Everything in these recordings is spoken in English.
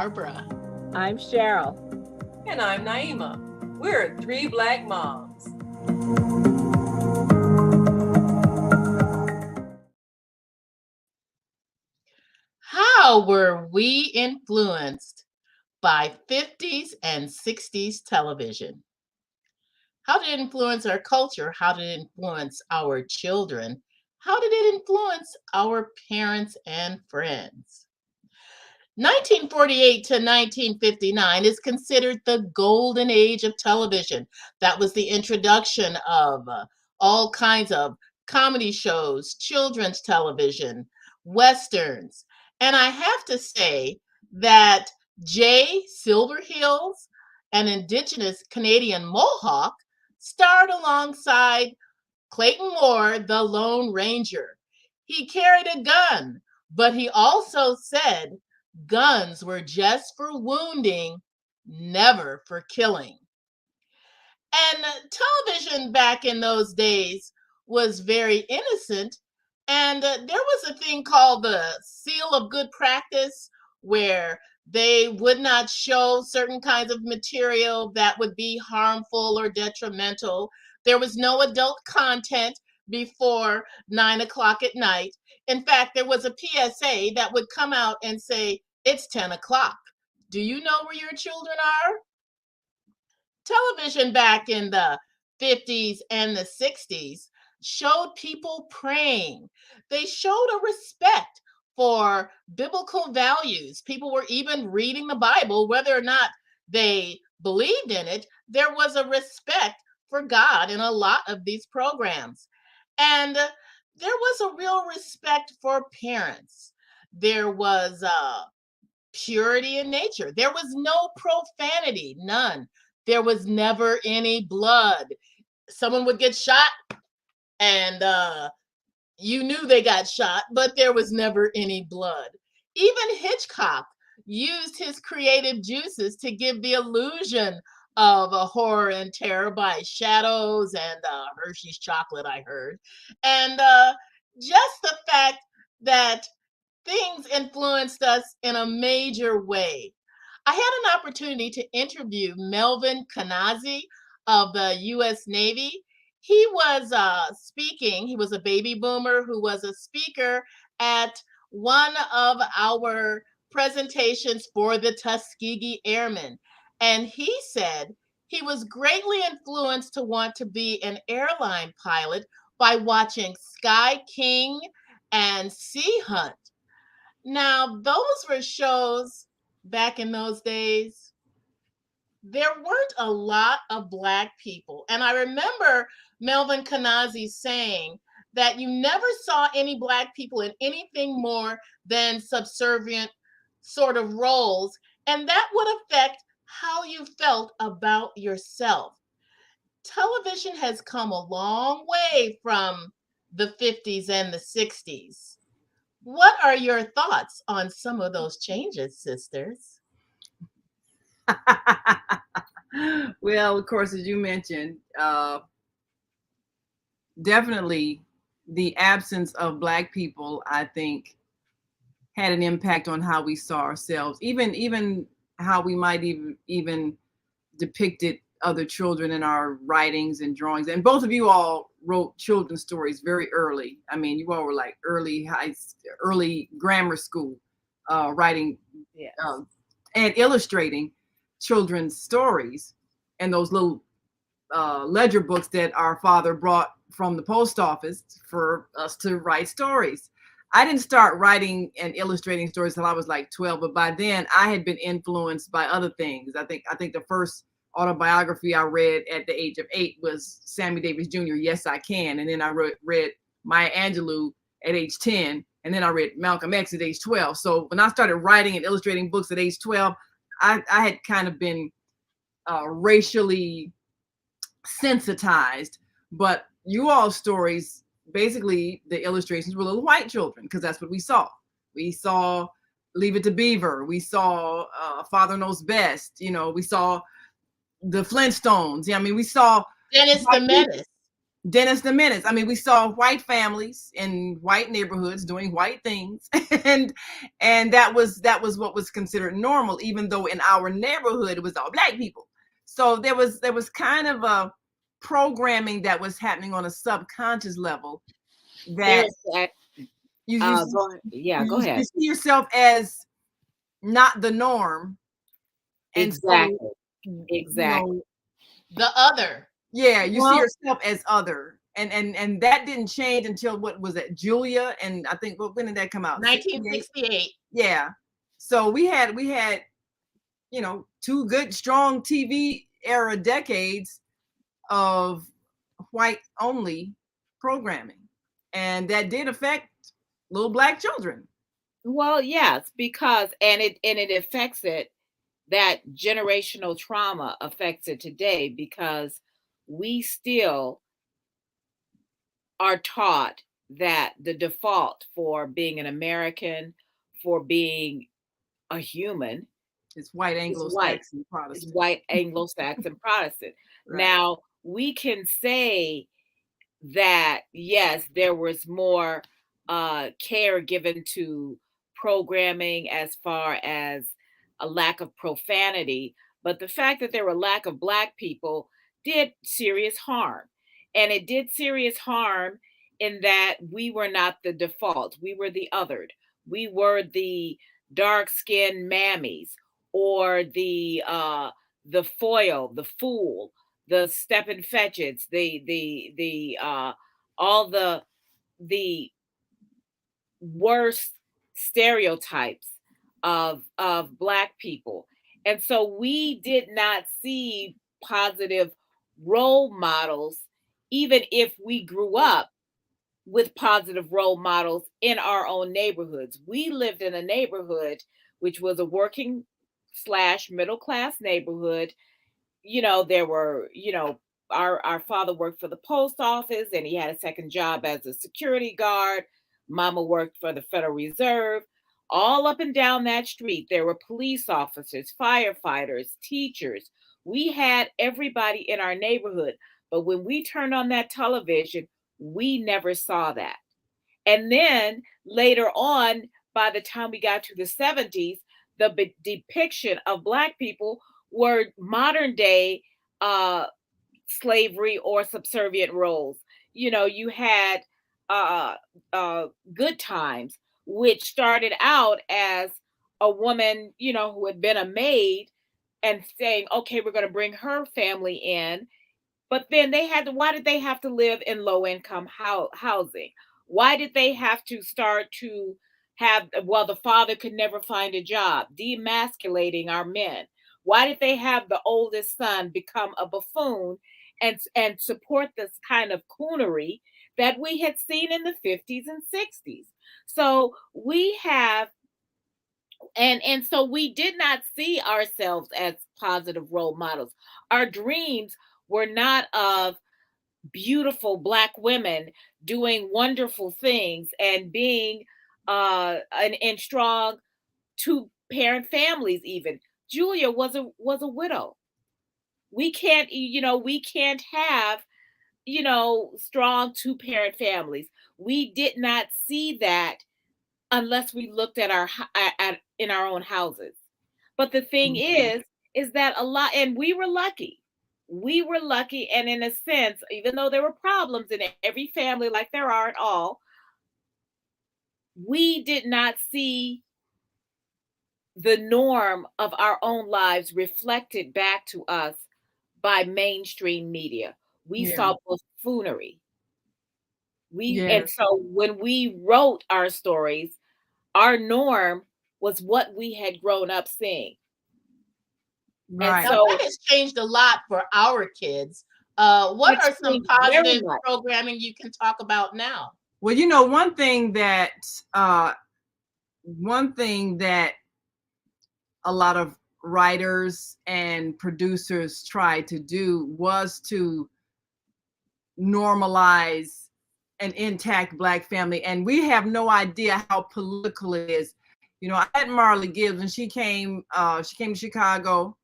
Barbara. I'm Cheryl. And I'm Naima. We're three Black moms. How were we influenced by 50s and 60s television? How did it influence our culture? How did it influence our children? How did it influence our parents and friends? 1948 to 1959 is considered the golden age of television. That was the introduction of all kinds of comedy shows, children's television, westerns. And I have to say that Jay Silverheels, an indigenous Canadian Mohawk, starred alongside Clayton Moore, the Lone Ranger. He carried a gun, but he also said guns were just for wounding, never for killing. And television back in those days was very innocent. And there was a thing called the seal of good practice, where they would not show certain kinds of material that would be harmful or detrimental. There was no adult content before 9 o'clock at night. In fact, there was a PSA that would come out and say, it's 10 o'clock. Do you know where your children are? Television back in the 50s and the 60s showed people praying. They showed a respect for biblical values. People were even reading the Bible, whether or not they believed in it. There was a respect for God in a lot of these programs. And there was a real respect for parents. There was purity in nature. There was no profanity, none. There was never any blood. Someone would get shot and you knew they got shot, but there was never any blood. Even Hitchcock used his creative juices to give the illusion of a horror and terror by shadows and Hershey's chocolate, I heard. And just the fact that things influenced us in a major way. I had an opportunity to interview Melvin Kanazi of the U.S. Navy. He was speaking. He was a baby boomer who was a speaker at one of our presentations for the Tuskegee Airmen. And he said he was greatly influenced to want to be an airline pilot by watching Sky King and Sea Hunt. Now, those were shows back in those days. There weren't a lot of Black people. And I remember Melvin Kanazi saying that you never saw any Black people in anything more than subservient sort of roles. And that would affect how you felt about yourself. Television has come a long way from the 50s and the 60s. What are your thoughts on some of those changes, sisters? Well, of course, as you mentioned, definitely the absence of Black people, I think, had an impact on how we saw ourselves, even how we might even depicted other children in our writings and drawings. And both of you all wrote children's stories very early. I mean, you all were like early grammar school, writing Yes. And illustrating children's stories, and those little ledger books that our father brought from the post office for us to write stories. I didn't start writing and illustrating stories till I was like 12, but by then I had been influenced by other things. I think the first autobiography I read at the age of 8 was Sammy Davis Jr., Yes, I Can. And then I read Maya Angelou at age 10. And then I read Malcolm X at age 12. So when I started writing and illustrating books at age 12, I had kind of been racially sensitized. But you all's stories, basically the illustrations were little white children, because that's what we saw. We saw Leave It to Beaver. We saw Father Knows Best. You know, we saw the Flintstones. Yeah, I mean, we saw Dennis the Menace. Dennis the Menace. I mean, we saw white families in white neighborhoods doing white things, and that was what was considered normal, even though in our neighborhood it was all black people. So there was kind of a programming that was happening on a subconscious level that There's that. you Go ahead. Yeah, go you ahead. see yourself as not the norm, and so Exactly. you Exactly. know, The other. yeah, you see Well, yourself as other, and that didn't change until what was it, Julia, and I think when did that come out? 68. 1968. Yeah, so we had two good strong TV era decades of white only programming, and that did affect little black children. well, yes, because and it affects it. That generational trauma affects it today because we still are taught that the default for being an American, for being a human, It's white is white, Anglo-Saxon is Protestant. white Anglo-Saxon Protestant. Right. Now, we can say that yes, there was more care given to programming as far as a lack of profanity, but the fact that there were lack of black people did serious harm. And it did serious harm in that we were not the default. We were the othered. We were the dark-skinned mammies or the foil, the fool, the steppin' fetchits, the all the worst stereotypes of black people. And so we did not see positive role models, even if we grew up with positive role models in our own neighborhoods. We lived in a neighborhood which was a working slash middle class neighborhood. There were, our father worked for the post office and he had a second job as a security guard. Mama worked for the Federal Reserve. All up and down that street, there were police officers, firefighters, teachers. We had everybody in our neighborhood. But when we turned on that television, we never saw that. And then later on, by the time we got to the 70s, the depiction of black people were modern day uh, slavery or subservient roles. You had uh, Good Times, which started out as a woman, who had been a maid and saying, okay, we're going to bring her family in. But then why did they have to live in low income housing? Why did they have to start to the father could never find a job, demasculating our men? Why did they have the oldest son become a buffoon and support this kind of coonery that we had seen in the 50s and 60s? So we have and so we did not see ourselves as positive role models. Our dreams were not of beautiful black women doing wonderful things and being in strong two parent families. Even Julia was a widow. We can't have strong two parent families. We did not see that unless we looked at in our own houses. But the thing Mhm. is that a lot, and we were lucky. We were lucky, and in a sense, even though there were problems in every family, like there are in all, we did not see the norm of our own lives reflected back to us by mainstream media. We Yeah. saw buffoonery. Yeah. And so when we wrote our stories, our norm was what we had grown up seeing. And Right. Now so that has changed a lot for our kids. What it's are some changed very positive much. programming you can talk about now? Well, one thing that a lot of writers and producers tried to do was to normalize an intact black family, and we have no idea how political it is. I met Marley Gibbs, and she came to Chicago,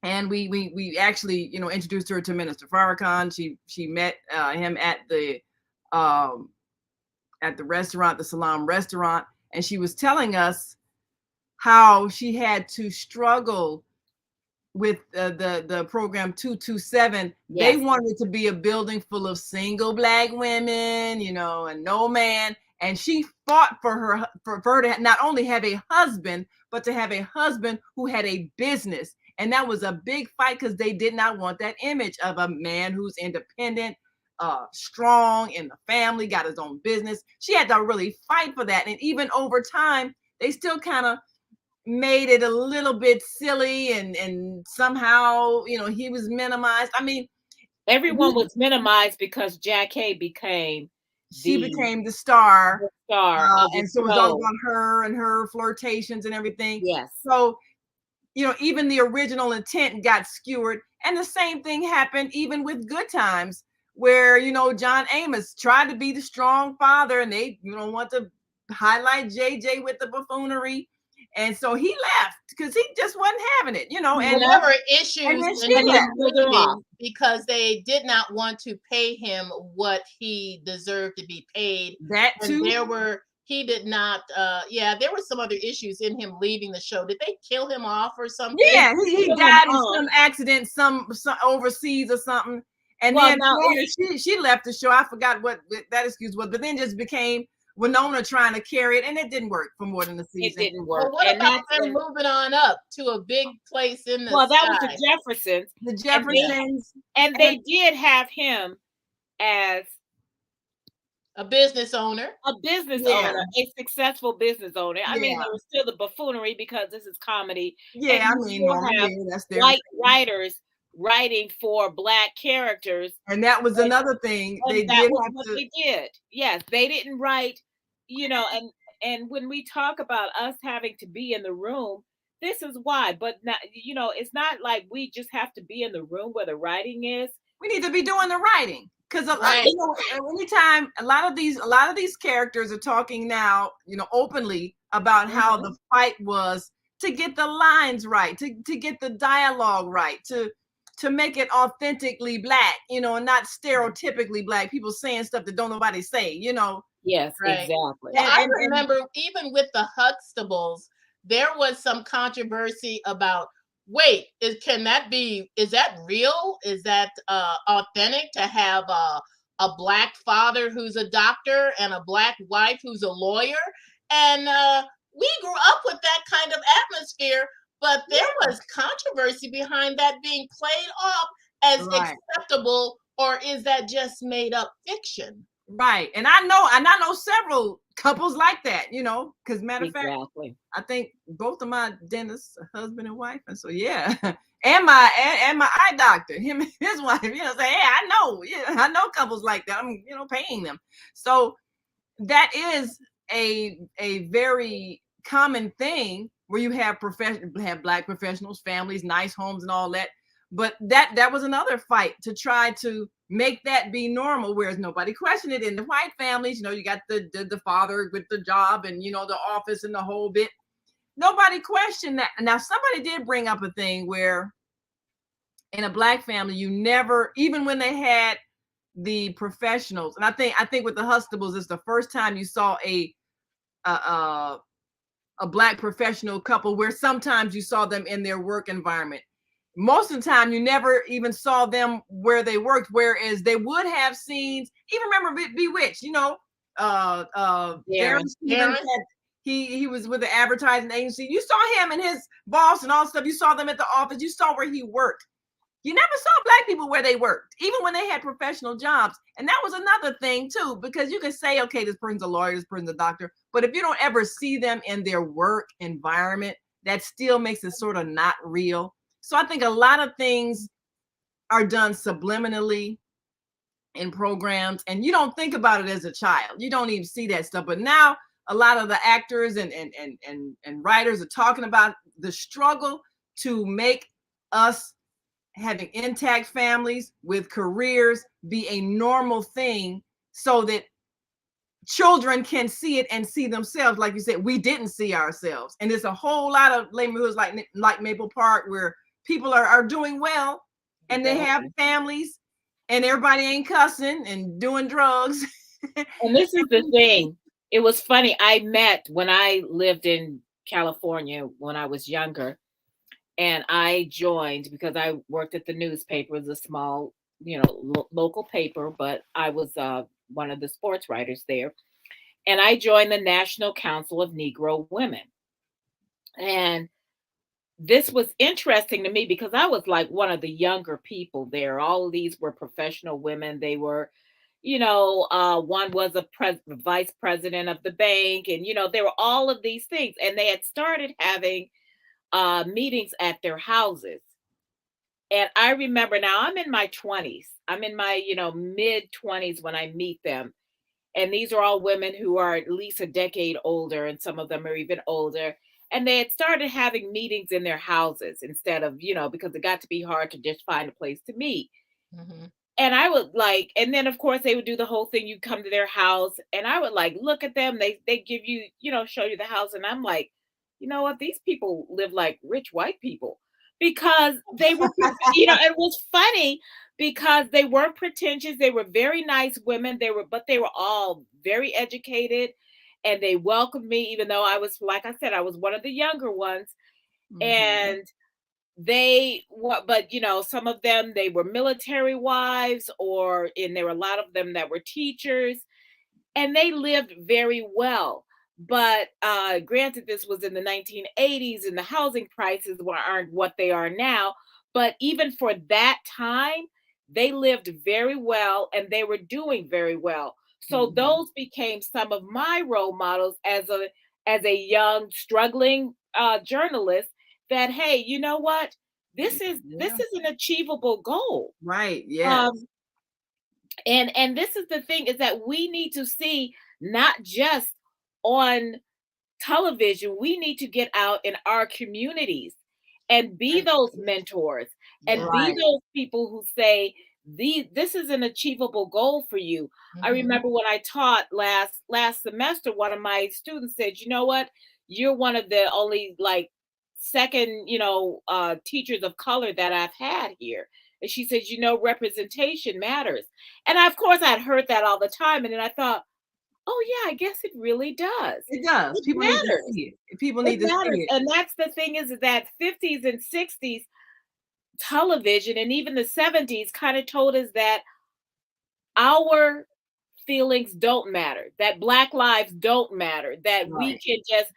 and we actually, you know, introduced her to Minister Farrakhan. She met him um, at the restaurant, the Salam restaurant, and she was telling us how she had to struggle with the program 227. They Yes. wanted it to be a building full of single Black women, you know, and no man. And she fought for her to not only have a husband, but to have a husband who had a business. And that was a big fight because they did not want that image of a man who's independent, strong in the family, got his own business. She had to really fight for that. And even over time, they still kind of made it a little bit silly, and somehow, you know, he was minimized. I mean, Everyone was minimized because Jackée became she the became the star, star of the and so it was all show. about her and her flirtations and everything. Yes. So, you know, even the original intent got skewered, and the same thing happened even with Good Times, where, you know, John Amos tried to be the strong father, and they, you know, want to highlight JJ with the buffoonery. And so he left because he just wasn't having it, you know. Well, And there were and issues then in she him left. leaving because they did not want to pay him what he deserved to be paid. That And too. he did not, yeah, there were some other issues in him leaving the show. Did they kill him off or something? Yeah, he Kill him died in off. some accident, some overseas or something. And Well, then now she left the show. I forgot what that excuse was, but then just became Winona trying to carry it, and it didn't work for more than a it season. didn't Well, work. what And about that's them moving on up to a big place in the well, that was the sky? Jeffersons. The And Jeffersons, they did have him as A business owner. a business yeah, owner, a successful business owner. I mean, yeah, there was still the buffoonery because this is comedy, and yeah. I you mean, still normally have that's their white thing. writers writing for Black characters, And that was and, another thing. and They that did was have what to. they did. Yes, they didn't write, you know, and when we talk about us having to be in the room, this is why. But not, you know, it's not like we just have to be in the room where the writing is. We need to be doing the writing, because Right. you know, anytime a lot of these characters are talking now, you know, openly about how the fight was to get the lines right, to get the dialogue right, to make it authentically Black, you know, and not stereotypically Black people saying stuff that don't nobody say, you know. Yes, Right. exactly. Well, I And remember even with the Huxtables, there was some controversy about, wait, is that real? Is that authentic to have a Black father who's a doctor and a Black wife who's a lawyer? And we grew up with that kind of atmosphere, but there was controversy behind that being played off as right. acceptable, or is that just made up fiction? Right. And I know several couples like that, you know, because matter of fact, Exactly. I think both of my dentists are husband and wife. And so yeah. And my eye doctor, him and his wife, you know, say, hey, I know couples like that. I'm, you know, paying them. So that is a very common thing where you have Black professionals, families, nice homes and all that. But that was another fight to try to make that be normal, whereas nobody questioned it in the white families. You know, you got the father with the job and, you know, the office and the whole bit. Nobody questioned that. Now, somebody did bring up a thing where in a Black family, you never, even when they had the professionals, and I think with the Huxtables, it's the first time you saw a Black professional couple where sometimes you saw them in their work environment. Most of the time, you never even saw them where they worked, whereas they would have scenes. Even remember Bewitched, you know, Darren Stevens Darren? had, he was with the advertising agency. You saw him and his boss and all stuff. You saw them at the office. You saw where he worked. You never saw Black people where they worked, even when they had professional jobs. And that was another thing too, because you can say, okay, this person's a lawyer, this person's a doctor, but if you don't ever see them in their work environment, that still makes it sort of not real. So I think a lot of things are done subliminally in programs, and you don't think about it as a child. You don't even see that stuff. But now a lot of the actors and writers are talking about the struggle to make us having intact families with careers be a normal thing, so that children can see it and see themselves. Like you said, we didn't see ourselves, and there's a whole lot of neighborhoods like Maple Park where people are doing well and they have Exactly. families and everybody ain't cussing and doing drugs. And this is the thing. It was funny. I met when I lived in California when I was younger, and I joined because I worked at the newspaper. It was a small, local paper, but I was one of the sports writers there. And I joined the National Council of Negro Women. And this was interesting to me because I was like one of the younger people there. All of these were professional women. They were, one was a vice president of the bank, and there were all of these things. And they had started having meetings at their houses. And I remember, now I'm in my 20s. I'm in my, mid 20s when I meet them. And these are all women who are at least a decade older, and some of them are even older. And they had started having meetings in their houses instead of, because it got to be hard to just find a place to meet. Mhm. And I would and then of course they would do the whole thing. You come to their house, and I would look at them. They give you, show you the house. And I'm like, you know what? These people live like rich white people, because they were, it was funny because they weren't pretentious. They were very nice women. But they were all very educated, and they welcomed me, even though I was, like I said, I was one of the younger ones. Mhm. And some of them, they were military wives, and there were a lot of them that were teachers, and they lived very well. But granted, this was in the 1980s, and the housing prices aren't what they are now. But even for that time, they lived very well, and they were doing very well. So Mhm. those became some of my role models as a young struggling journalist. That, hey, you know what? This is Yeah. an achievable goal. Right. Yes. Um, and this is the thing, is that we need to see, not just on television, we need to get out in our communities and be Right. those mentors, and Yes. be Right. those people who say, this is an achievable goal for you. I Mhm. remember when I taught last semester, one of my students said, you know what, you're one of the only second teachers of color that I've had here. And she says, representation matters. And of course I'd heard that all the time, and then I thought, oh yeah, I guess it really does. It does. It People need to matters. see it. People It need to see matters. it. And that's the thing, is that 50s and 60s television, and even the 70s, kind of told us that our feelings don't matter, that Black lives don't matter, that we Right. can just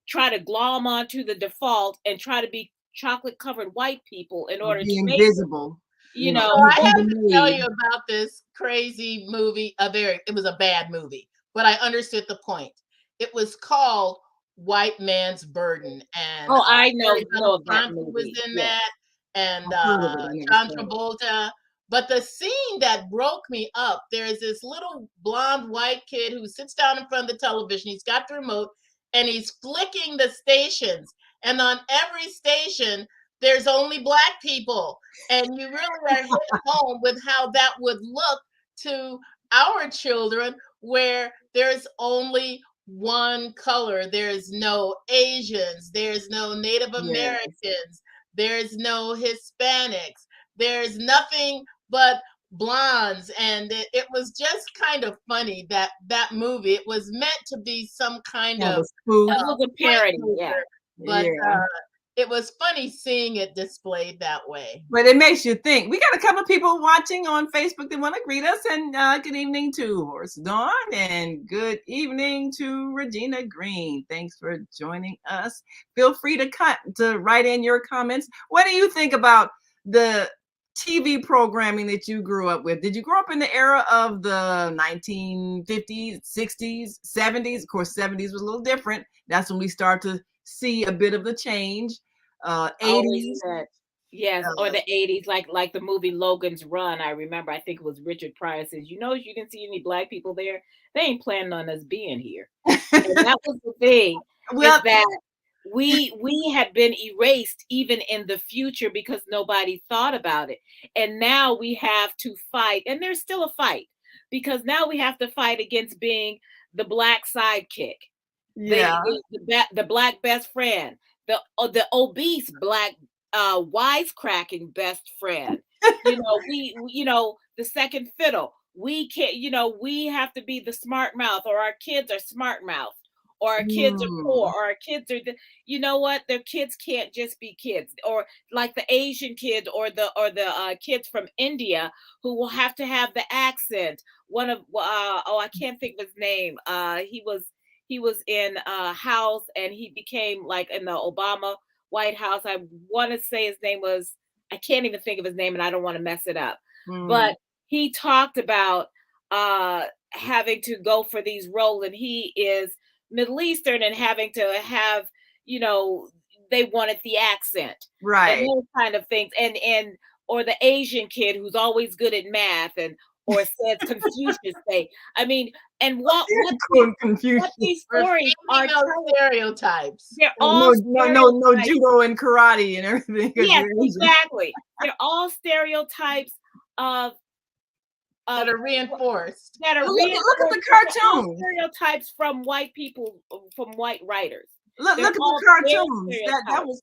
try to glom onto the default and try to be chocolate covered white people in Or order be to make it, invisible. you So know. I Be have the to tell maid. you about this crazy movie. It was a bad movie, but I understood the point. It was called White Man's Burden, and Oh, I Harry know of that Belafonte was movie. in Yes. that, and I've heard of it. I never John saw it. Travolta. But the scene that broke me up, there is this little blonde white kid who sits down in front of the television. He's got the remote, and he's flicking the stations. And on every station, there's only Black people. And you really are hit home with how that would look to our children, where there's only one color. There's no Asians, there's no Native Yes. Americans, there's no Hispanics, there's nothing but blondes. And it was just kind of funny, that movie. It was meant to be some kind Kind of of a spoof. It was a point parody. Yeah. mover, but Yeah. it was funny seeing it displayed that way. But it makes you think. We got a couple of people watching on Facebook that want to greet us. And good evening to Horse Dawn, and good evening to Regina Green. Thanks for joining us. Feel free to write in your comments. What do you think about the TV programming that you grew up with? Did you grow up in the era of the 1950s, 60s, 70s? Of course, 70s was a little different. That's when we start to see a bit of the change. Always 80s. said. Yes, or the 80s, like the movie Logan's Run. I remember, I think it was Richard Pryor says, you didn't see any Black people there. They ain't planning on us being here. And that was the thing, is Well, that we had been erased even in the future because nobody thought about it. And now we have to fight, and there's still a fight, because now we have to fight against being the Black sidekick, yeah. the Black best friend, the obese Black wisecracking best friend. The second fiddle. We can't, we have to be the smart mouth, or our kids are smart mouth, or our kids are poor, Mm, or our kids are, you know what? Their kids can't just be kids, or like the Asian kid, or the kids from India who will have to have the accent. One of, I can't think of his name. He was in House, and he became like in the Obama White House. I want to say his name was, I can't even think of his name, and I don't want to mess it up. mm, But he talked about having to go for these roles, and he is Middle Eastern, and having to have, you know, they wanted the accent and right. those kind of things, and or the Asian kid who's always good at math, and or says Confucius say. I mean, and what Confucius. these stories are Repeating those telling, stereotypes. they're No, all no, no, no stereotypes. judo and karate and everything because Yes, you're Asian. exactly. They're all stereotypes of That of are reinforced. that are Look at reinforced. the They're all cartoons. stereotypes from white people, from white writers. Look They're at the all their cartoons. That stereotypes. was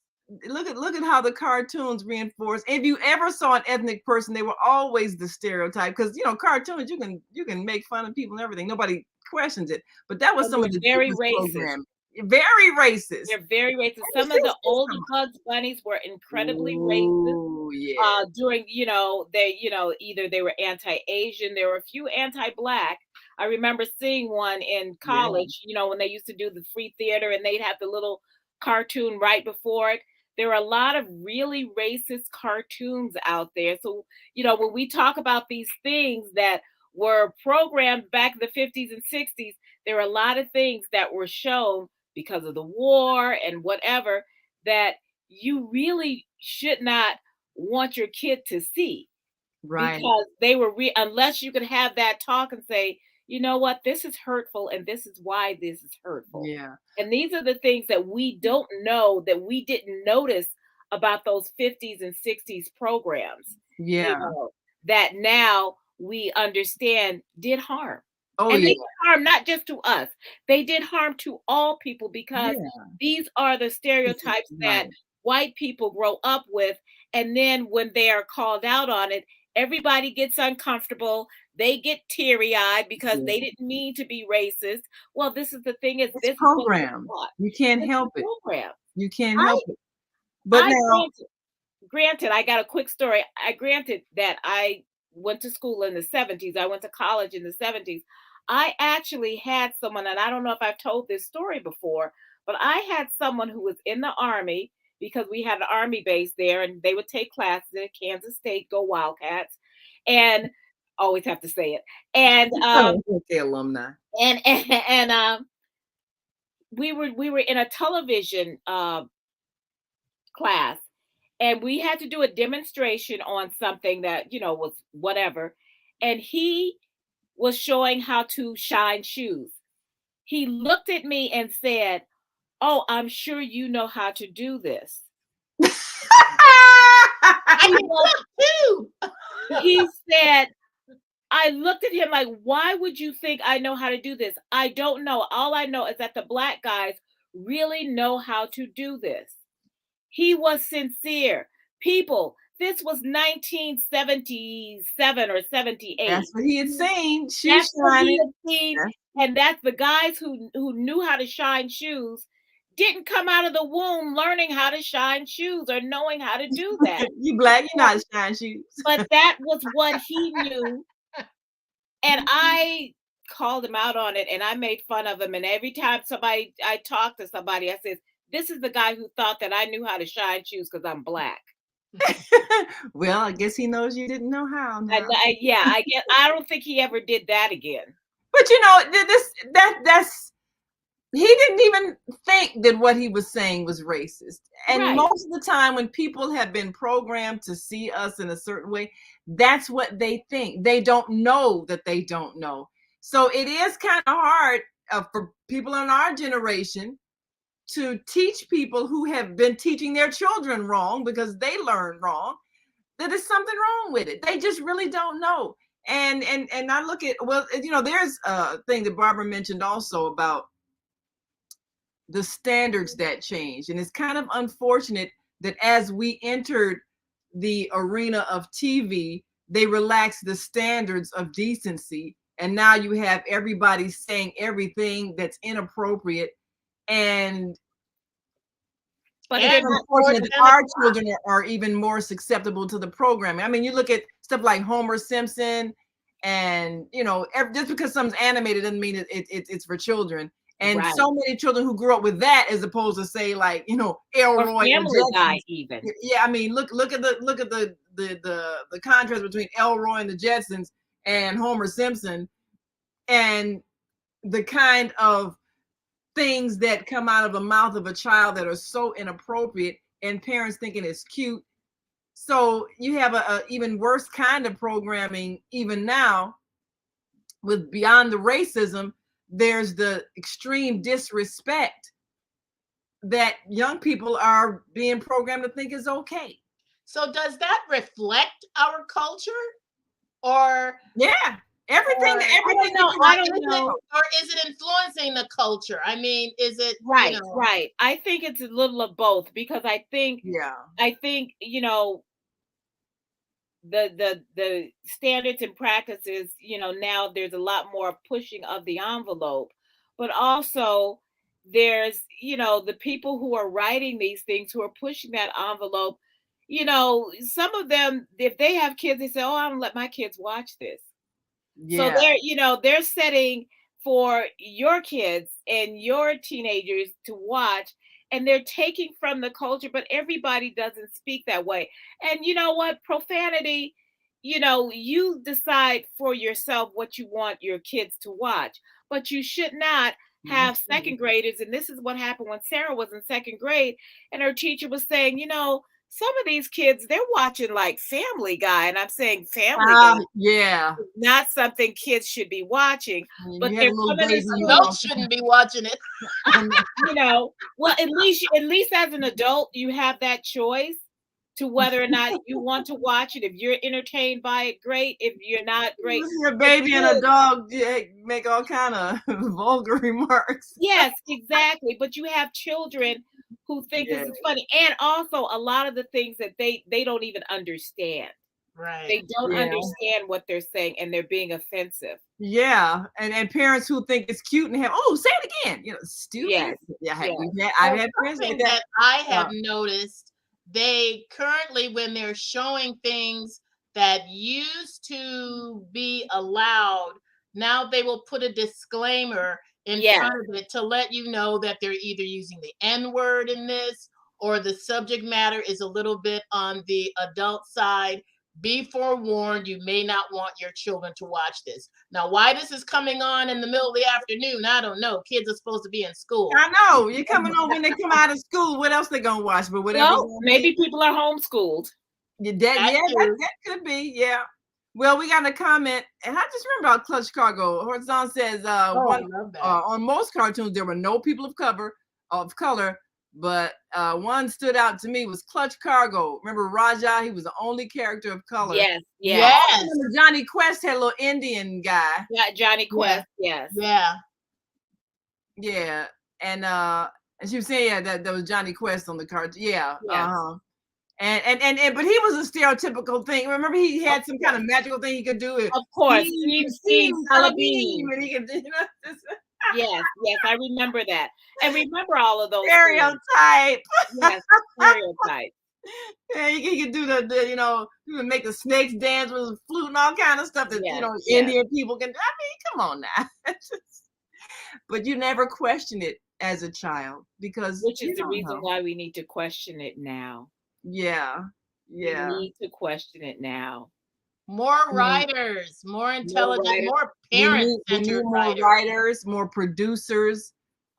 look at how the cartoons reinforce. If you ever saw an ethnic person, they were always the stereotype because cartoons you can make fun of people and everything. Nobody questions it. But that was And some of they're the very deepest racist. programming. Very racist. They're very racist. And you Some of still the see older some. Bugs Bunnies were incredibly racist. Ooh, yeah. During, they, either they were anti-Asian, there were a few anti-Black. I remember seeing one in Yeah. college, when they used to do the free theater, and they'd have the little cartoon right before it. There were a lot of really racist cartoons out there. So, when we talk about these things that were programmed back in the 50s and 60s, there were a lot of things that were shown because of the war and whatever that you really should not want your kid to see, Right. because they were unless you could have that talk and say, you know what, this is hurtful, and this is why this is hurtful. Yeah. And these are the things that we don't know, that we didn't notice about those 50s and 60s programs, Yeah. that now we understand did harm. Oh And yeah. they did harm not just to us, they did harm to all people, because Yeah. these are the stereotypes that Right. white people grow up with. And then when they are called out on it, everybody gets uncomfortable. They get teary-eyed because Yeah. they didn't mean to be racist. Well, this is the thing, is It's this is what we're programmed. taught. You can't It's help a it. program. You can't I help it. But I now, granted, I got a quick story. I granted that I went to school in the 70s. I went to college in the 70s. I actually had someone, and I don't know if I've told this story before, but I had someone who was in the Army, because we had an Army base there, and they would take classes at Kansas State, go Wildcats, and always have to say it. And okay, alumni. and we were in a television class, and we had to do a demonstration on something that was whatever, and he was showing how to shine shoes. He looked at me and said, "Oh, I'm sure you know how to do this." I He did was that too. he said, I looked at him like, "Why would you think I know how to do this?" I don't know. All I know is that the Black guys really know how to do this. He was sincere. People, this was 1977 or 78. That's what he had seen. Shoes That's what he shining. had seen. That's- And that's the guys who knew how to shine shoes didn't come out of the womb learning how to shine shoes or knowing how to do that. You Black, you know how to shine shoes. But that was what he knew. And I called him out on it, and I made fun of him. And every time I talked to somebody, I said, "This is the guy who thought that I knew how to shine shoes because I'm Black." Well, I guess he knows you didn't know how now. And I guess I don't think he ever did that again. But that's he didn't even think that what he was saying was racist. And Right. most of the time when people have been programmed to see us in a certain way, that's what they think. They don't know that they don't know. So it is kind of hard for people in our generation to teach people who have been teaching their children wrong because they learned wrong, that there's something wrong with it. They just really don't know. And I look at, well, there's a thing that Barbara mentioned also about the standards that changed. And it's kind of unfortunate that as we entered the arena of TV, they relaxed the standards of decency. And now you have everybody saying everything that's inappropriate. And But And they're it's not. unfortunate that our children are even more susceptible to the programming. I mean, you look at stuff like Homer Simpson, and just because something's animated doesn't mean it's for children. And Right. so many children who grew up with that, as opposed to say like Elroy and Family Guy Jetsons. even. Yeah, I mean, look at the contrast between Elroy and the Jetsons and Homer Simpson, and the kind of things that come out of the mouth of a child that are so inappropriate, and parents thinking it's cute. So you have a even worse kind of programming even now, with beyond the racism, there's the extreme disrespect that young people are being programmed to think is okay. so does that reflect our culture, or Yeah, everything. I don't know. or is it influencing the culture? I mean, is it Right, right. I think it's a little of both, because I think the standards and practices, now there's a lot more pushing of the envelope, but also there's the people who are writing these things, who are pushing that envelope. Some of them, if they have kids, they say, oh, I don't let my kids watch this. So they're setting for your kids and your teenagers to watch, and they're taking from the culture, but everybody doesn't speak that way. And you know what? Profanity, you decide for yourself what you want your kids to watch, but you should not have second graders. And this is what happened when Sarah was in second grade, and her teacher was saying, some of these kids, they're watching like Family Guy. And I'm saying Family Guy is not something kids should be watching. But they're coming to school. Adults shouldn't be watching it. Well, at least as an adult, you have that choice to whether or not you want to watch it. If you're entertained by it, great. If you're not, great. Your baby and a dog make all kind of vulgar remarks. Yes, exactly. But you have children who think this is funny, and also a lot of the things that they don't even understand. Right. They don't understand what they're saying, and they're being offensive. Yeah, and parents who think it's cute and have say it again. Stupid. I've had parents like that. I have noticed, they currently, when they're showing things that used to be allowed, now they will put a disclaimer in front of it to let you know that they're either using the N-word in this, or the subject matter is a little bit on the adult side. Be forewarned, you may not want your children to watch this. Now, why this is coming on in the middle of the afternoon, I don't know. Kids are supposed to be in school. I know. You're coming on when they come out of school. What else they gonna watch? But whatever. Well, maybe people are homeschooled. That could be. Yeah. Well, we got a comment, and I just remember about Clutch Cargo. Horizon says on most cartoons there were no people of color, but one stood out to me was Clutch Cargo. Remember Raja? He was the only character of color. Yes. Johnny Quest had a little Indian guy. Yeah, Johnny Quest. Yes. Yeah. And she was saying that was Johnny Quest on the cartoon. Yeah. And but he was a stereotypical thing. Remember, he had some kind of magical thing he could do. Of course, Steve Salabini. And he could, Yes, I remember that. And remember all of those stereotype. Yes, stereotype. Yeah, he could do he would make the snakes dance with a flute and all kind of stuff that Indian people can do. I mean, come on now. But you never question it as a child, because which is the reason why we need to question it now. Yeah. We need to question it now. More writers, more intelligent, more parents. We need more writers, more producers.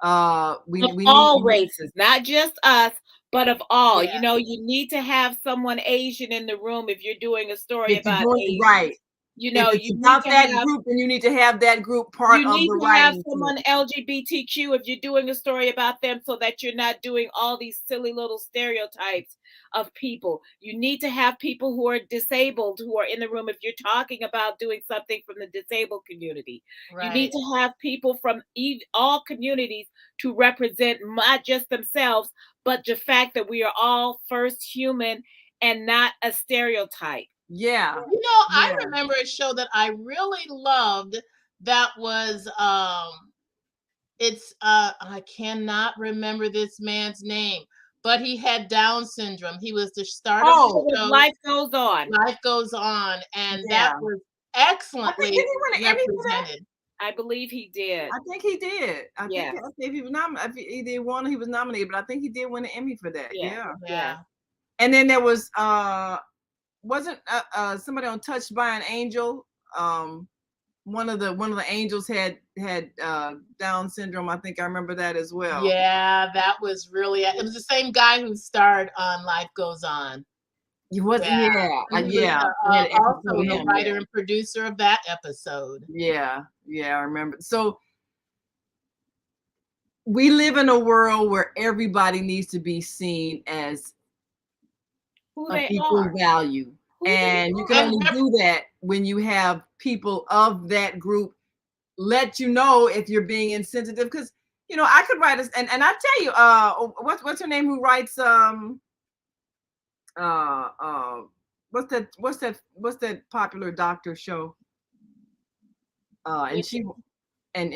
We all races, not just us, but of all. You need to have someone Asian in the room if you're doing a story about Asian. Right. You If know, it's you need about to that have group, then you need to have that group part you of need the to have writing someone team. LGBTQ if you're doing a story about them, so that you're not doing all these silly little stereotypes of people. You need to have people who are disabled who are in the room if you're talking about doing something from the disabled community. You need Right. to have people from all communities to represent not just themselves, but the fact that we are all first human and not a stereotype. Yeah. You know, I Yeah. remember a show that I really loved that was it's I cannot remember this man's name, but he had Down syndrome. He was the start of It the Oh, was show. Life Goes On. Life Goes On, and that yeah. was I think, excellently did he win an Emmy for that? represented. I believe he did. I think he did. I think Yes. if he was nominated, if he either won or he was nominated, but I think he did win an Emmy for that. Yeah. Yeah. Yeah. And then there was wasn't somebody on Touched by an Angel. One of the angels had Down syndrome. I think I remember that as well. Yeah, that was really it was the same guy who starred on Life Goes On. He was, Yeah. yeah, And he yeah. was We had an episode also with the him, writer yeah. and producer of that episode. Yeah, I remember. So we live in a world where everybody needs to be seen as Who of they equal are. value. Who they And you are. can And only do that when you have people of that group let you know if you're being insensitive. Because I could write this, and I tell you, what's her name who writes what's that popular doctor show? And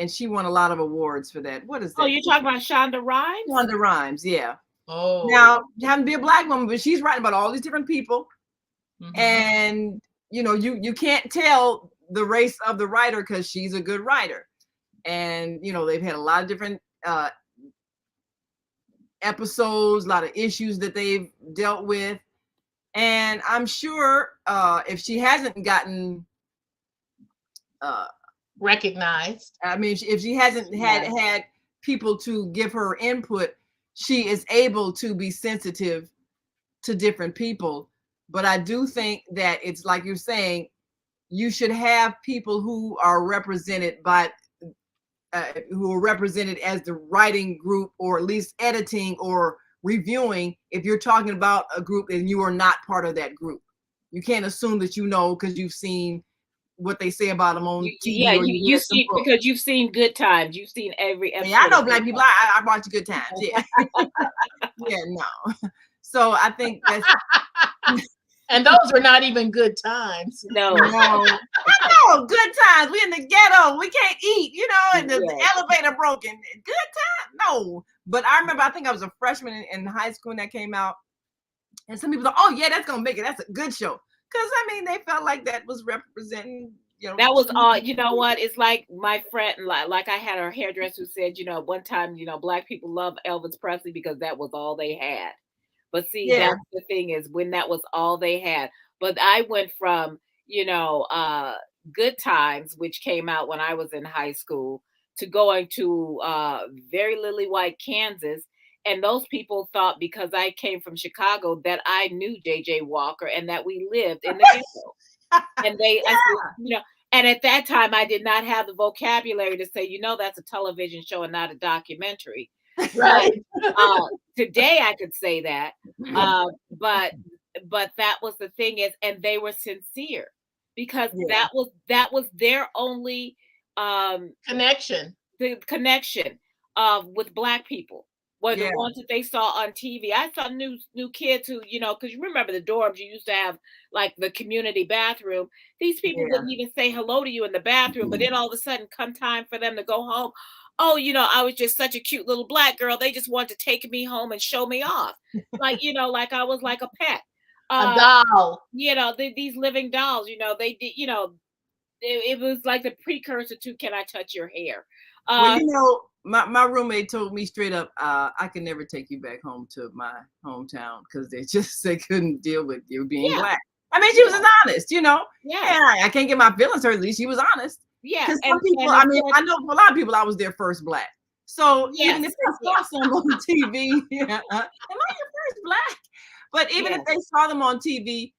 she won a lot of awards for that. What is that? Oh, you're talking about Shonda Rhimes? Shonda Rhimes, yeah. Oh. Now, having to be a black woman, but she's writing about all these different people, Mhm. and you can't tell the race of the writer because she's a good writer, and they've had a lot of different episodes, a lot of issues that they've dealt with, and I'm sure if she hasn't gotten Recognized. I mean, if she hasn't had people to give her input, she is able to be sensitive to different people. But I do think that it's like you're saying, you should have people who are represented by who are represented as the writing group, or at least editing or reviewing. If you're talking about a group and you are not part of that group, you can't assume that because you've seen what they say about them on TV. Yeah, or you read some see, books. because you've seen Good Times. You've seen every episode. Yeah, I know of black Good people. Times. I watch Good Times. Yeah. Yeah, no. So I think that's And those were not even good times. No. no. I know, good times. We in the ghetto. We can't eat, and the Yeah. elevator broken. Good time? No. But I remember, I think I was a freshman in high school when that came out. And some people thought, oh yeah, that's gonna make it. That's a good show. Because they felt like that was representing, That was all. You know what? It's like my friend, like I had a hairdresser who said, one time, black people love Elvis Presley because that was all they had. But see, Yeah. that's the thing, is when that was all they had. But I went from, Good Times, which came out when I was in high school, to going to very Lily White, Kansas. And those people thought, because I came from Chicago, that I knew J.J. Walker and that we lived in the ghetto. And I said, and at that time, I did not have the vocabulary to say, that's a television show and not a documentary. Right. Today I could say that, but that was the thing, and they were sincere, because Yeah. that was their only Connection. the connection with black people. Well, Yeah. the ones that they saw on TV. I saw new kids who, because you remember the dorms, you used to have like the community bathroom. These people Yeah. wouldn't even say hello to you in the bathroom, but then all of a sudden, come time for them to go home, oh, I was just such a cute little black girl. They just wanted to take me home and show me off, like like I was like a pet, A doll. these living dolls. They did. It was like the precursor to "Can I touch your hair?" Well, my roommate told me straight up, I can never take you back home to my hometown because they couldn't deal with you being black. I mean, she was honest, Yeah, I can't get my feelings hurt. At least she was honest. Yeah, because some people, I know for a lot of people, I was their first black. So even if they saw some on TV, am I your first black? But even if they saw them on TV,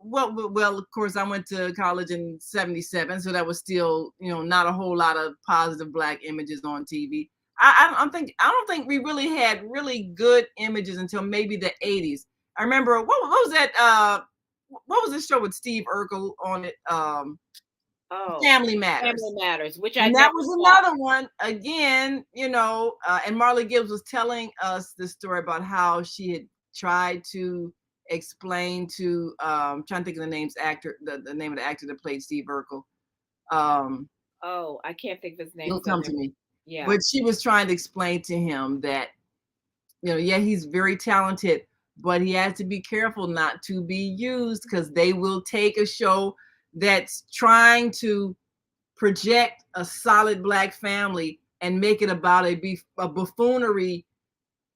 Well, of course, I went to college in '77, so that was still, not a whole lot of positive black images on TV. I don't think we really had really good images until maybe the '80s. I remember what was that? What was this show with Steve Urkel on it? Oh, Family Matters. Family Matters, which I And that never was saw. another one again, and Marla Gibbs was telling us the story about how she had tried to explain to trying to think of the name of the actor that played Steve Urkel. Oh, I can't think of his name. It'll come to me. Yeah. But she was trying to explain to him that, yeah, he's very talented, but he has to be careful not to be used, because they will take a show that's trying to project a solid black family and make it about a buffoonery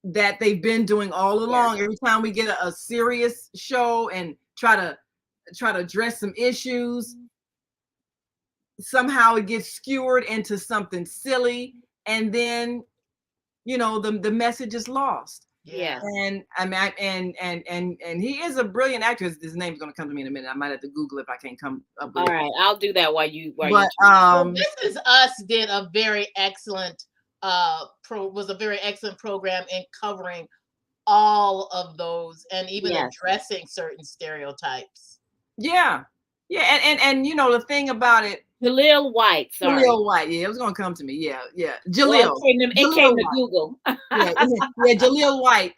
that they've been doing all along. Every time we get a serious show and try to address some issues, somehow it gets skewered into something silly, and then the message is lost. Yeah. And I mean, and he is a brilliant actor. His name's going to come to me in a minute. I might have to Google it if I can't come up with All it. right, I'll do that while you. This Is Us did a very excellent was a very excellent program in covering all of those and even addressing certain stereotypes. Yeah, and the thing about it. Jaleel White, sorry. Jaleel White, yeah, it was gonna come to me. Yeah. Jaleel. Well, it came to Google. yeah, Jaleel White.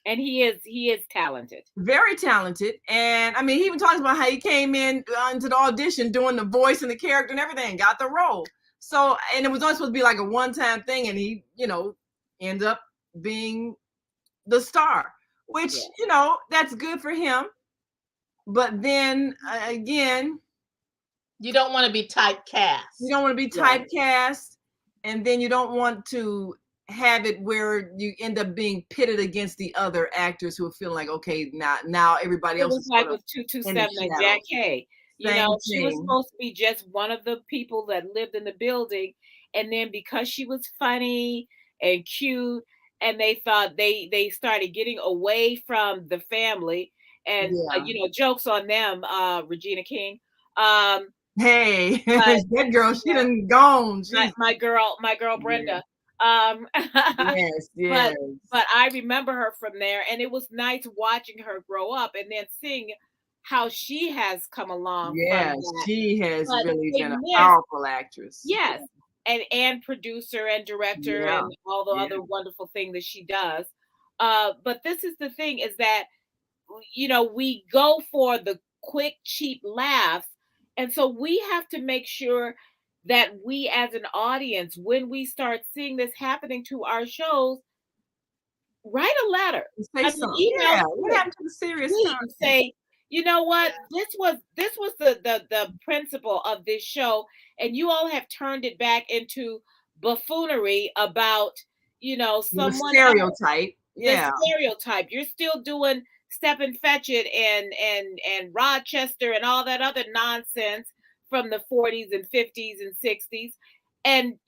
And he is talented. Very talented. And I mean, he even talks about how he came in into the audition doing the voice and the character and everything, got the role. So, and it was only supposed to be like a one-time thing, and he, ended up being the star, which, that's good for him. But then again, you don't want to be typecast. You don't want to be typecast, and then you don't want to have it where you end up being pitted against the other actors who are feeling like, okay, now everybody else. It was like with 227 and Jack Hay. She was supposed to be just one of the people that lived in the building, and then because she was funny and cute, and they thought they started getting away from the family, and jokes on them, Regina King. Hey, that girl, she done gone. My girl Brenda. Yes. But I remember her from there, and it was nice watching her grow up and then seeing how she has come along. Yes, she has really been a powerful actress. Yes, and producer and director and all the other wonderful things that she does. But this is the thing, is that we go for the quick, cheap laughs. And so we have to make sure that we as an audience, when we start seeing this happening to our shows, write a letter. Email. What happened to the serious content? Say, you know what? This was the principle of this show, and you all have turned it back into buffoonery about, someone stereotype. The stereotype. You're still doing Step and Fetch It and Rochester and all that other nonsense from the 40s and 50s and 60s. And,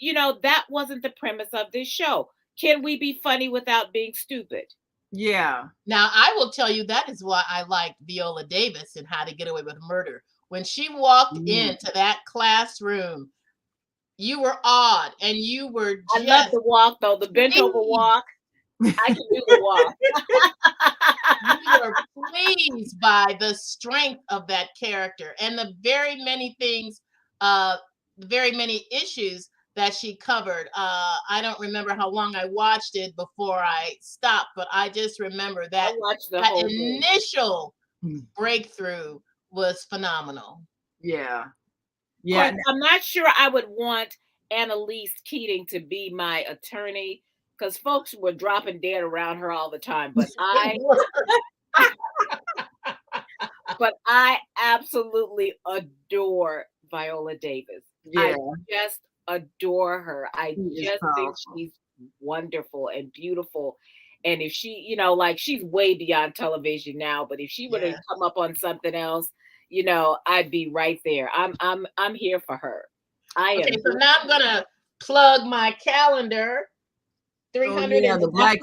that wasn't the premise of this show. Can we be funny without being stupid? Yeah. Now, I will tell you, that is why I liked Viola Davis in How to Get Away with Murder. When she walked into that classroom, you were awed, and you were I love the walk, though, the bent over walk. I can do the walk. You were pleased by the strength of that character and the very many things, very many issues that she covered. I don't remember how long I watched it before I stopped, but I just remember that that initial breakthrough was phenomenal. Yeah. I'm not sure I would want Annalise Keating to be my attorney, because folks were dropping dead around her all the time. But I absolutely adore Viola Davis. Yeah. I just adore her. I just think she's wonderful and beautiful. And if she, she's way beyond television now, but if she would have come up on something else, I'd be right there. I'm here for her. Okay, so now I'm gonna plug my calendar. 365 Black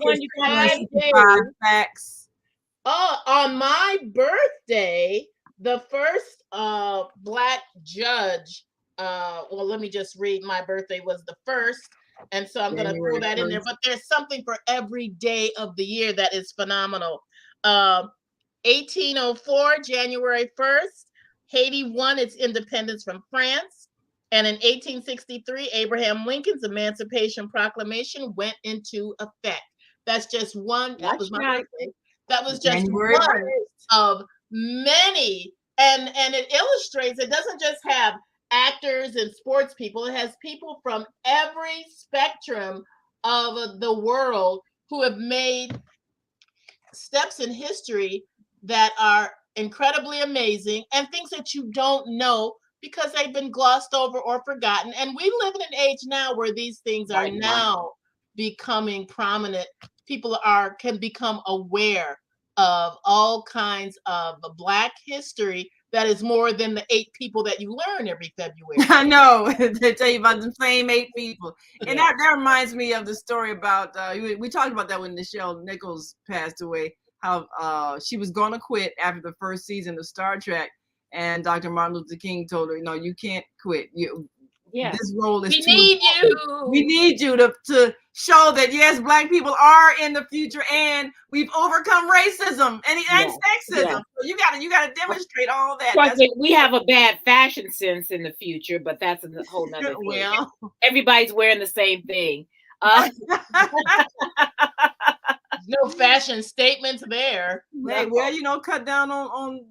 days. Facts. On my birthday, the first black judge, well, let me just read. My birthday was the first, and so I'm going to throw January that in there. 1st. But there's something for every day of the year that is phenomenal. Uh, 1804, January 1st, Haiti won its independence from France. And in 1863, Abraham Lincoln's Emancipation Proclamation went into effect. That's just one. That That's was my nice. birthday. That was just January one 1st. of many. And it illustrates, it doesn't just have actors and sports people, it has people from every spectrum of the world who have made steps in history that are incredibly amazing and things that you don't know because they've been glossed over or forgotten. And we live in an age now where these things are Right. now becoming prominent. People can become aware of all kinds of Black history that is more than the 8 people that you learn every February. I know. They tell you about the same 8 people. And Yeah. that reminds me of the story about, we talked about that when Nichelle Nichols passed away, how she was going to quit after the first season of Star Trek. And Dr. Martin Luther King told her, no, you can't quit. Yeah. This role is We too need important. We you. need you to show that, yes, Black people are in the future and we've overcome racism and Yes. sexism. Yes. So you gotta demonstrate all that. Of course, we have a bad fashion sense in the future, but that's a whole nother thing. Well, Everybody's wearing the same thing. No fashion statements there. hey, No. well, cut down on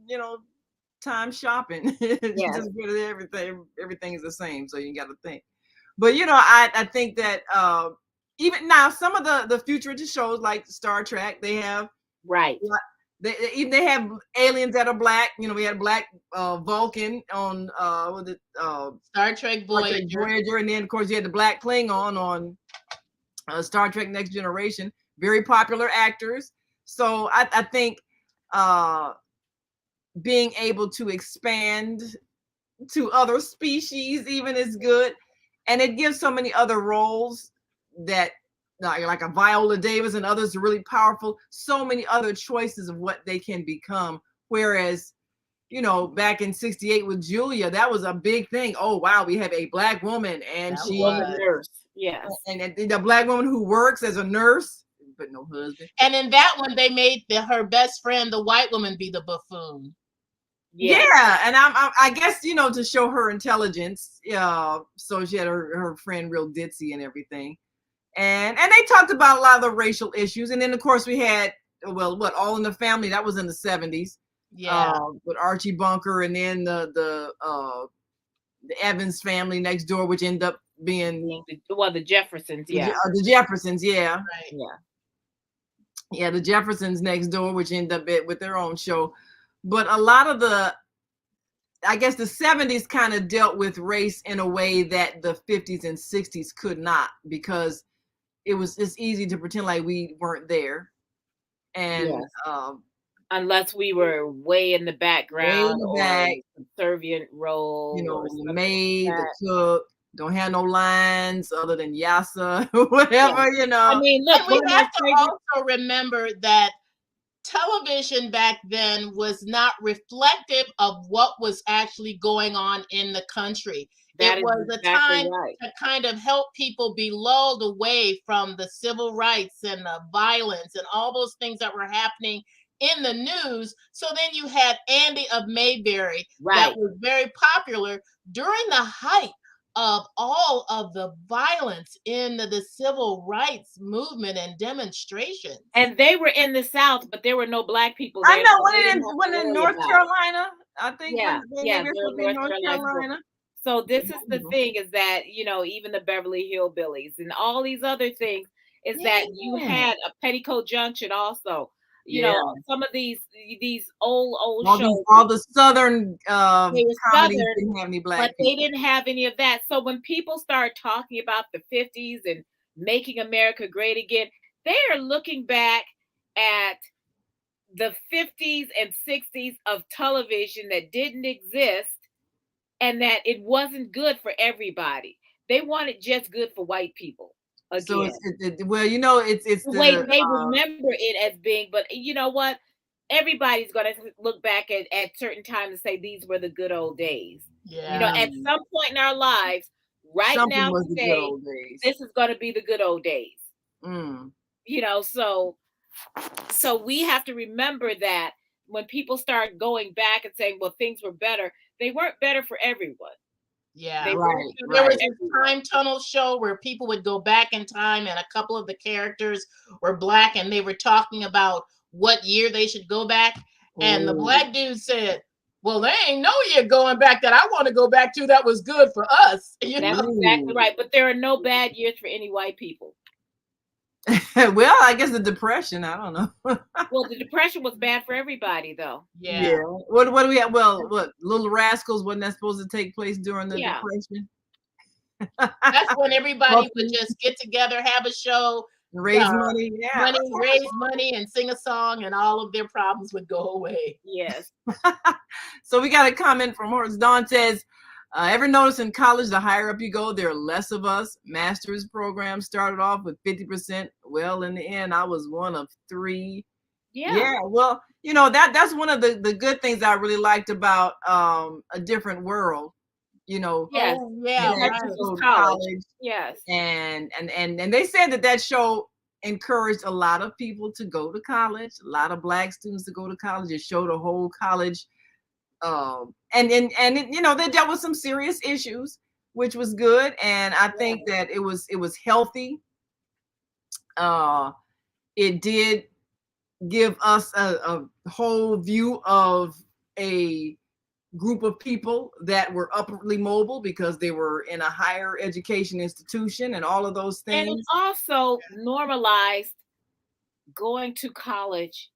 time shopping. Yes. Just get everything is the same, so you got to think. But I think that even now some of the futurist shows like Star Trek, they have Right. they have aliens that are Black. We had Black Vulcan on Star Trek Voyager. and then of course you had the Black Klingon on Star Trek Next Generation. Very popular actors. So I think being able to expand to other species even is good, and it gives so many other roles that like a Viola Davis and others are really powerful, so many other choices of what they can become. Whereas back in 68 with Julia, that was a big thing. Oh wow, we have a Black woman, and That she was a nurse. Yes. and the Black woman who works as a nurse but no husband. And in that one, they made her best friend, the white woman, be the buffoon. Yes. Yeah, and I guess to show her intelligence. So she had her friend real ditzy and everything, and they talked about a lot of the racial issues, and then of course we had All in the Family, that was in the 70s. Yeah. With Archie Bunker, and then the Evans family next door, which ended up being the Jeffersons. Yeah. The Jeffersons. Yeah. Right. Yeah, the Jeffersons next door, which ended up with their own show. But a lot of I guess the 70s kind of dealt with race in a way that the 50s and 60s could not, because it's easy to pretend like we weren't there. And yes. Unless we were way in the background, or subservient role, the maid, the cook, don't have no lines other than yassa, whatever, I mean, look, we have to also remember that television back then was not reflective of what was actually going on in the country. It was a time to kind of help people be lulled away from the civil rights and the violence and all those things that were happening in the news. So then you had Andy of Mayberry, that was very popular during the height of all of the violence in the civil rights movement and demonstrations. And they were in the South, but there were no Black people there. I know, when in North Carolina, I think. Yeah, they're in North Carolina. So this is the thing, is that, even the Beverly Hillbillies and all these other things, is that you had a Petticoat Junction also. Some of these old shows. All the Southern comedies didn't have any Black people. They didn't have any of that. So when people start talking about the 50s and making America great again, they are looking back at the 50s and 60s of television that didn't exist, and that it wasn't good for everybody. They want it just good for white people. Again. So it's the way they remember it as being. But you know what? everybody's going to look back at certain times and say these were the good old days. You know, Yeah. at some point in our lives, right Something now was the good today, old days. this is going to be the good old days. Mm. You know, so we have to remember that when people start going back and saying, well, things were better, they weren't better for everyone. Yeah. They Right, weren't better There for was this everyone. time tunnel show where people would go back in time and a couple of the characters were black and they were talking about what year they should go back. And the Ooh. black dude said, well, there ain't no year going back that I want to go back to that was good for us. You That's know? exactly right. But there are no bad years for any white people. Well, I guess the Depression. I don't know. Well, the Depression was bad for everybody, though. Yeah. What do we have? Well, what Little Rascals? Wasn't that supposed to take place during the Yeah. Depression? That's when everybody would Buffy, just get together, have a show, raise uh, money. Yeah. raise money, and sing a song, and all of their problems would go away. Yes. So we got a comment from Horace. Dawn says, ever notice in college, the higher up you go, there are less of us. Master's program started off with 50%. Well, in the end, I was one of 3. Yeah. Well, you know, that's one of the good things I really liked about A Different World. You know, Yes. Oh, yeah, that right. you go to College. Yes. and they said that show encouraged a lot of people to go to college, a lot of black students to go to college. It showed a whole college, and it, you know, they dealt with some serious issues, which was good, and I think that it was healthy. It did give us a whole view of a group of people that were upwardly mobile because they were in a higher education institution and all of those And it things. also normalized going to college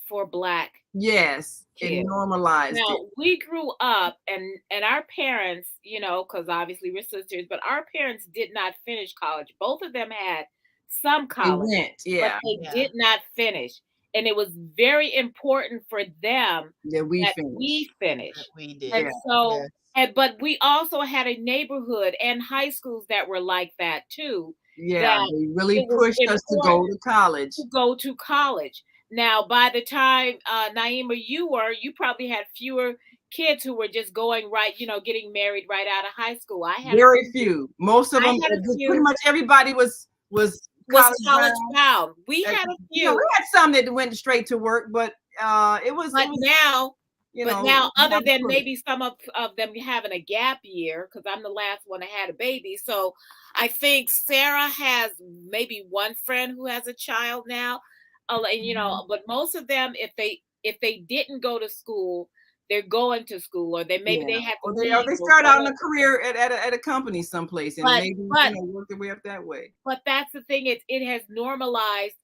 for black Yes, it kids. normalized it. Now, we grew up and our parents, you know, because obviously we're sisters, but our parents did not finish college. Both of them had some It college, went, but yeah, they Yeah. did not finish. And it was very important for them that we that finished. we finished. We did. And Yeah. so, Yes. but we also had a neighborhood and high schools that were like that too. Yeah, That they really it was pushed us to go important to college. to go to college. Now, by the time Naima, you probably had fewer kids who were just going right, you know, getting married right out of high school. I had Very few. Most of I them, had a pretty few much everybody was college college bound. bound. We had a You know, few, we had some that went straight to work, but it was but now, you but know, now, other not than push. maybe some of them having a gap year, because I'm the last one that had a baby. So I think Sarah has maybe one friend who has a child now. And, you know, but most of them, if they didn't go to school, they're going to school, or maybe they had to or leave. they or start out in a whatever. career at a company someplace and But maybe you but know work their way up that way. but that's the thing, it has normalized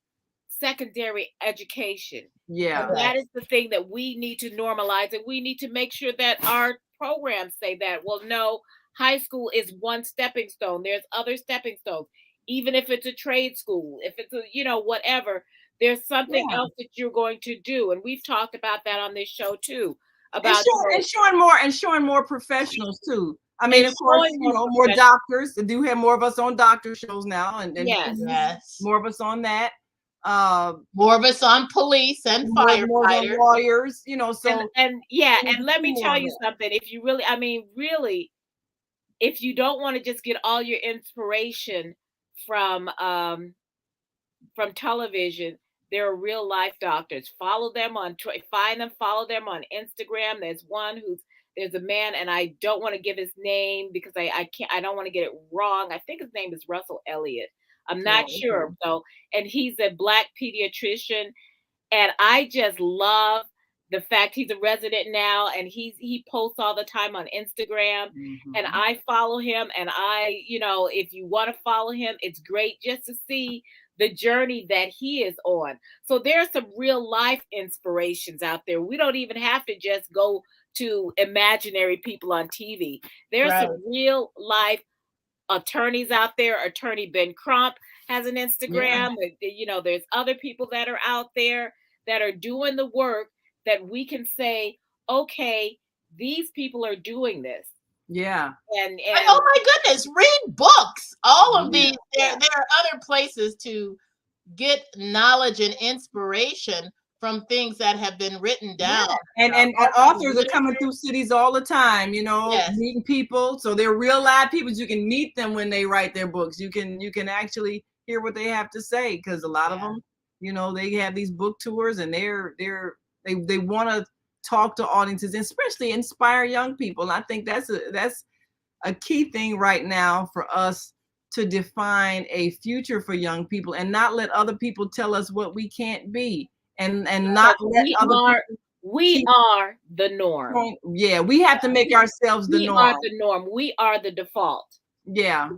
secondary education. Yeah. And that is the thing that we need to normalize, and we need to make sure that our programs say that. Well, no, high school is one stepping stone. There's other stepping stones. Even if it's a trade school, if it's a, you know, whatever, there's something Yeah. else that you're going to do. And we've talked about that on this show too. And, About showing more professionals too. I mean, And of course, showing you more know, more professionals. doctors. They do have more of us on doctor shows now, and Yes. Yes. more of us on that. More of us on police and More on firefighters. lawyers, you know. So And let me more tell of you that. something. If you really, I mean, really, if you don't want to just get all your inspiration from television, there are real life doctors. Follow them find them, follow them on Instagram. There's a man, and I don't want to give his name because I don't want to get it wrong. I think his name is Russell Elliott. I'm not Oh, sure okay. though. And he's a black pediatrician, and I just love the fact he's a resident now, and he posts all the time on Instagram, and Mhm. I follow him. And you know, if you want to follow him, it's great just to see the journey that he is on. So there's some real life inspirations out there. We don't even have to just go to imaginary people on TV. There's Right. some real life attorneys out there. Attorney Ben Crump has an Instagram. You know, there's other people that are out there that are doing the work that we can say, okay, these people are doing this. Yeah. And Oh my goodness, read books. All of Yeah. these, there are other places to get knowledge and inspiration from things that have been written Yeah. down. And authors are coming through cities all the time, you know, Yes. meeting people. So they're real live people. You can meet them when they write their books. You can actually hear what they have to say, because a lot of them, you know, they have these book tours, and they want to talk to audiences, and especially inspire young people. And I think that's a key thing right now for us, to define a future for young people and not let other people tell us what we can't be, and not let other people we are the norm. Yeah, we have to make ourselves the norm. We are the norm. We are the default. Yeah.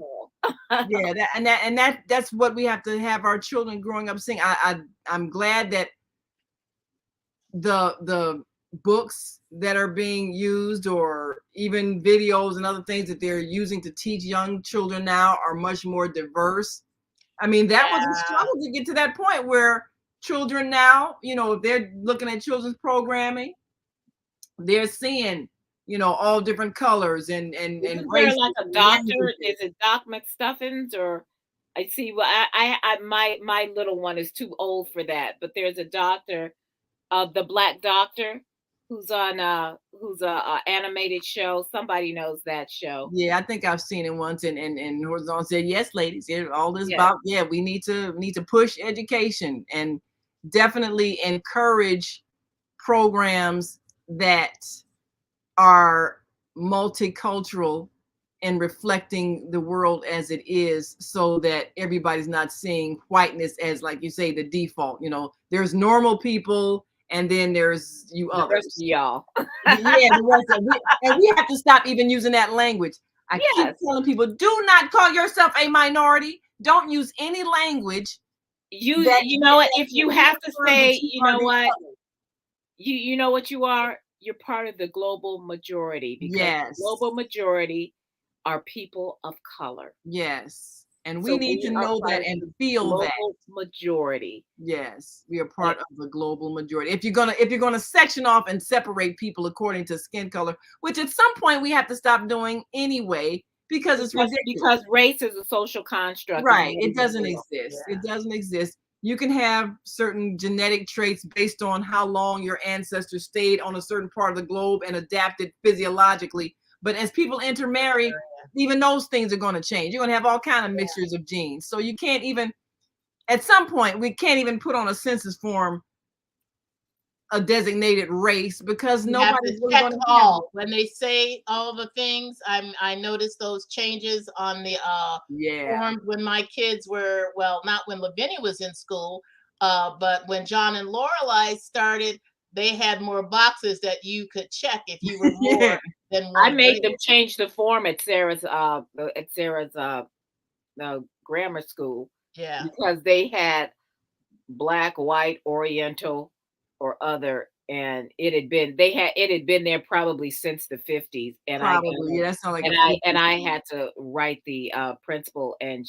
Yeah, that's what we have to have our children growing up seeing. I'm glad that the books that are being used, or even videos and other things that they're using to teach young children now, are much more diverse. I mean, that was a struggle to get to that point where children now, you know, if they're looking at children's programming, they're seeing, you know, all different colors and Isn't races. there like a doctor? Is it Doc McStuffins? Or I see. Well, my little one is too old for that. But there's a doctor, the Black Doctor, who's on who's a animated show. Somebody knows that show. Yeah, I think I've seen it once, and Horizon said, yes, ladies, all this about, we need to push education and definitely encourage programs that are multicultural and reflecting the world as it is, so that everybody's not seeing whiteness as, like you say, the default. You know, there's normal people, and then there's you others. The rest of y'all. The rest of and we have to stop even using that language. I keep telling people, do not call yourself a minority. Don't use any language. You know what? If you have to say, you know what? You know what you are? You're part of the global majority, because the global majority are people of color. Yes. And we need to know that and feel that. Majority. Yes, we are part of the global majority. If you're gonna section off and separate people according to skin color, which at some point we have to stop doing anyway, because it's ridiculous. Because race is a social construct. Right. It doesn't exist. It doesn't exist. You can have certain genetic traits based on how long your ancestors stayed on a certain part of the globe and adapted physiologically. But as people intermarry, even those things are going to change. You're going to have all kinds of mixtures of genes. So you can't even, at some point, we can't even put on a census form a designated race, because nobody's really going to all. When they say all the things, I noticed those changes on the forms when my kids were, well, not when Lavinia was in school, but when John and Lorelei started, they had more boxes that you could check if you were more than one. I made them change the form at Sarah's grammar school. Yeah. Because they had Black, white, Oriental, or other, and it had been there probably since the 50s. And I had to write the principal, and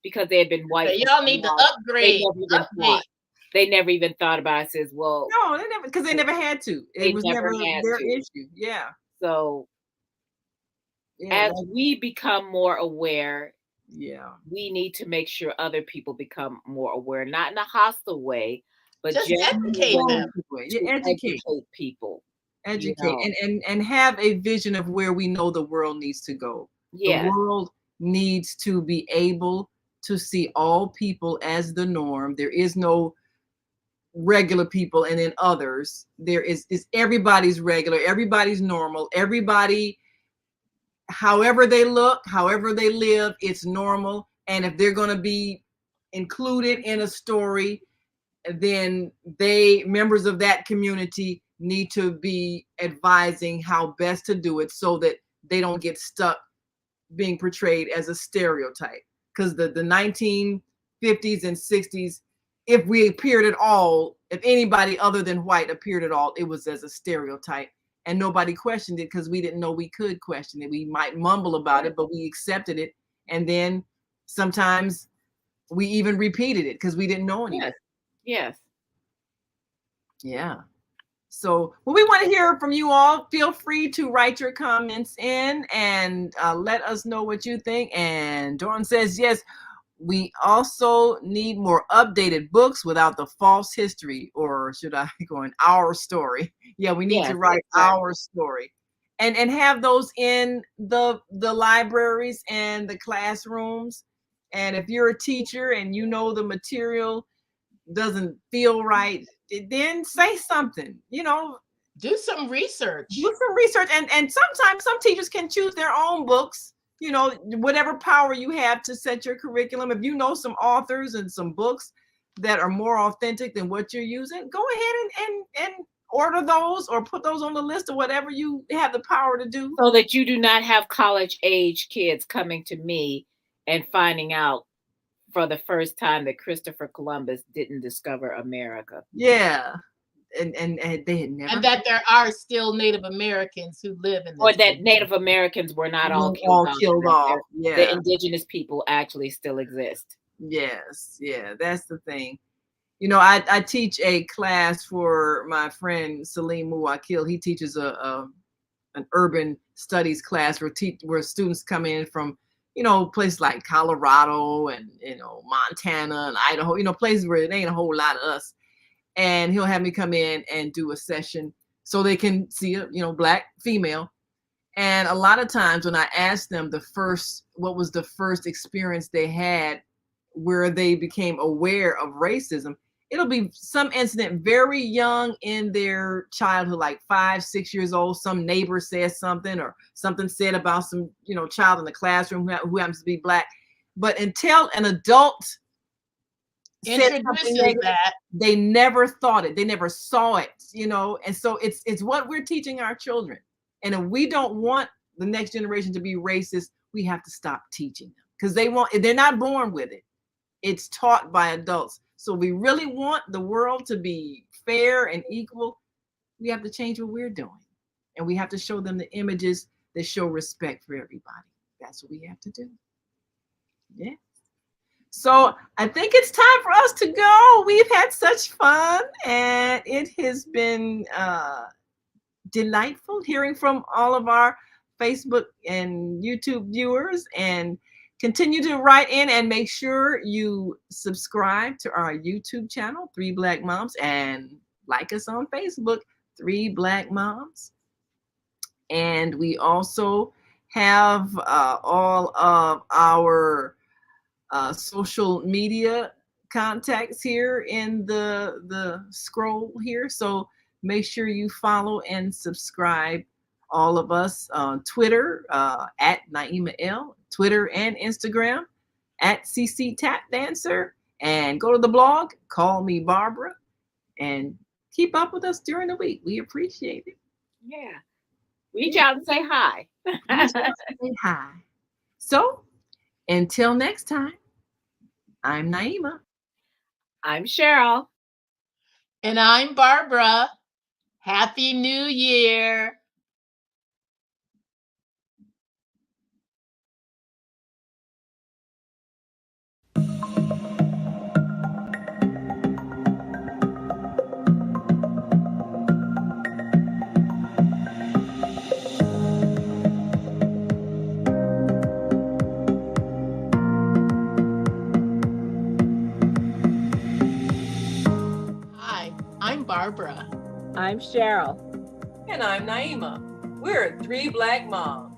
because they had been white. Y'all need to upgrade. They never even thought about it. I says, well, no, they never, because they never had to. It was never their issue. Yeah. So as we become more aware, we need to make sure other people become more aware, not in a hostile way, but just educate them. Educate people. Educate, and have a vision of where we know the world needs to go. The world needs to be able to see all people as the norm. There is no regular people and then others. There is everybody's regular, everybody's normal, everybody, however they look, however they live, it's normal. And if they're going to be included in a story, then members of that community need to be advising how best to do it, so that they don't get stuck being portrayed as a stereotype. Because the 1950s and 60s, if we appeared at all, if anybody other than white appeared at all, it was as a stereotype, and nobody questioned it, because we didn't know we could question it. We might mumble about it, but we accepted it, and then sometimes we even repeated it because we didn't know anything. Yes. Yeah. So, well, we want to hear from you all. Feel free to write your comments in and let us know what you think. And Dawn says, yes, We also need more updated books without the false history, or should I go in our story? Yeah, we need to Yes, write exactly. our story, and have those in the libraries and the classrooms. And if you're a teacher and you know the material doesn't feel right, then say something. You know, Do some research. do some research, and sometimes some teachers can choose their own books. You know, whatever power you have to set your curriculum. If you know some authors and some books that are more authentic than what you're using, go ahead and order those or put those on the list or whatever you have the power to do. So that you do not have college age kids coming to me and finding out for the first time that Christopher Columbus didn't discover America. Yeah, and they had never And that there are still Native Americans who live in Or this that country. Native Americans were not all killed all off. killed and off. The Yeah. indigenous people actually still exist. Yes, yeah, that's the thing. You know, I teach a class for my friend Salim Muwakil. He teaches an urban studies class where students come in from, you know, places like Colorado and, you know, Montana and Idaho, you know, places where it ain't a whole lot of us. And he'll have me come in and do a session so they can see a, you know, Black female. And a lot of times when I ask them what was the first experience they had where they became aware of racism, it'll be some incident very young in their childhood, like 5, 6 years old. Some neighbor says something, or something said about some, you know, child in the classroom who happens to be Black. But until an adult said something Introduces negative, that. they never thought it, they never saw it, you know. And so it's what we're teaching our children. And if we don't want the next generation to be racist, we have to stop teaching them, because they're not born with it. It's taught by adults. So we really want the world to be fair and equal. We have to change what we're doing. And we have to show them the images that show respect for everybody. That's what we have to do. Yeah. So I think it's time for us to go. We've had such fun, and it has been delightful hearing from all of our Facebook and YouTube viewers. And continue to write in and make sure you subscribe to our YouTube channel, 3 Black Moms, and like us on Facebook, 3 Black Moms. And we also have all of our social media contacts here in the scroll here. So make sure you follow and subscribe all of us on Twitter at Naima L, Twitter and Instagram at CC Tap Dancer, and go to the blog, Call Me Barbara, and keep up with us during the week. We appreciate it. Yeah. Reach out and say hi. Say hi. So until next time, I'm Naima. I'm Cheryl. And I'm Barbara. Happy New Year. Hi, I'm Barbara. I'm Cheryl. And I'm Naima. We're 3 Black Moms.